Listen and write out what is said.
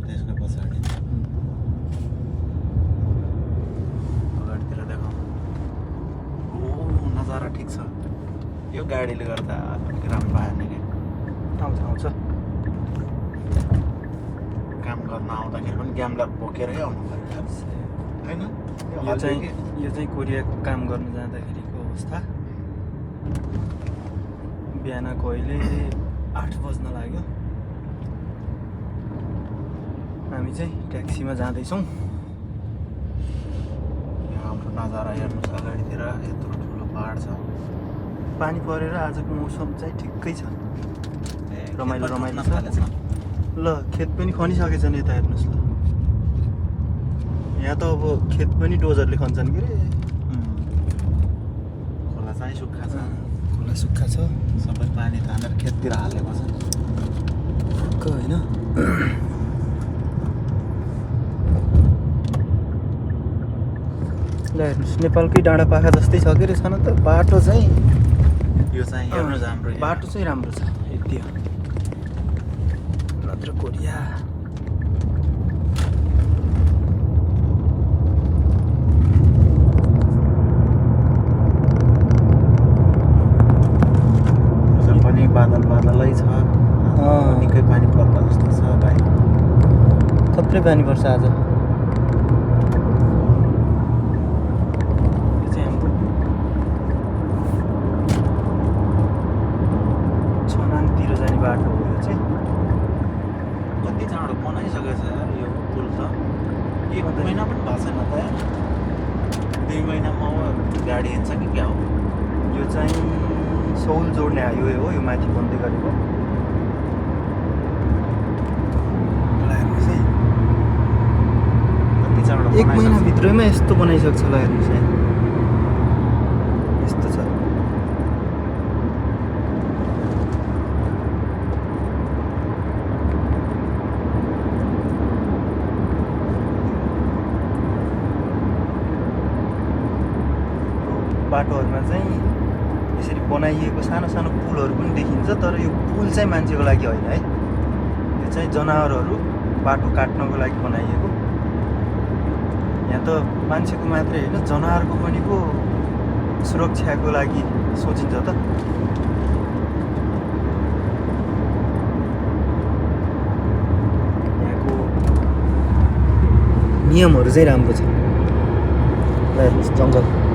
त्यसको पछाडि अगाडितिर देखाउँ। ओ नजारा ठिक छ। यो गाडीले गर्दा अलिक राम्रो आएन कि आउँछ काम गर्न आउँदाखेरि पनि ग्यामलाई बोकेरै आउनु पऱ्यो होइन। यो चाहिँ कोरियाको काम गर्न जाँदाखेरिको अवस्था। बिहानको अहिले 8 बज्न लाग्यो। हामी चाहिँ ट्याक्सीमा जाँदैछौँ। हाम्रो नजारा हेर्नुहोस् अगाडितिर यत्रो ठुलो पहाड छ। पानी परेर आजको मौसम चाहिँ ठिकै छ। रमाइलो रमाइलो छ। थालेछ। ल खेत पनि खनिसकेछ नि यता हेर्नुहोस् ल। यहाँ त अब खेत पनि डोजरले खन्छन् के अरे। खोला चाहिँ सुक्खा छ। खोला सुक्खा छ। सबै पानी तानेर खेततिर हालेको छ। होइन ल हेर्नुहोस् नेपालकै डाँडापाखा जस्तै छ के रहेछ न त। बाटो चाहिँ यो चाहिँ हेर्नुहोस् हाम्रो यहाँ। बाटो चाहिँ राम्रो छ यति हो। नत्र कोरिया पनि बादलै छ। निकै पानी पर्ला जस्तो छ भाइ। थुप्रै पानी पर्छ आज। छनाङतिर जाने बाटो हो यो चाहिँ। कति चाँडो बनाइसकेको छ यार यो पुल त। 1 महिना पनि भएको छैन त यार। 2 महिनामा गाडी हिँड्छ कि क्या हो। यो चाहिँ सौल जोड्ने हाइवे हो। यो माथि बन्दै गरेको। कति चाँडो 1 महिनाभित्रैमा यस्तो बनाइसक्छ। ल हेर्नुहोस् यहाँ यस्तो छ। बाटोहरूमा चाहिँ यसरी बनाइएको सानो सानो पुलहरू पनि देखिन्छ। तर यो पुल चाहिँ मान्छेको लागि होइन है। यो चाहिँ जनावरहरू बाटो काट्नको लागि बनाइएको। यहाँ त मान्छेको मात्रै होइन जनावरको पनि पो सुरक्षाको लागि सोचिन्छ त। यहाँको नियमहरू चाहिँ राम्रो छ। ल हेर्नुहोस् जङ्गल।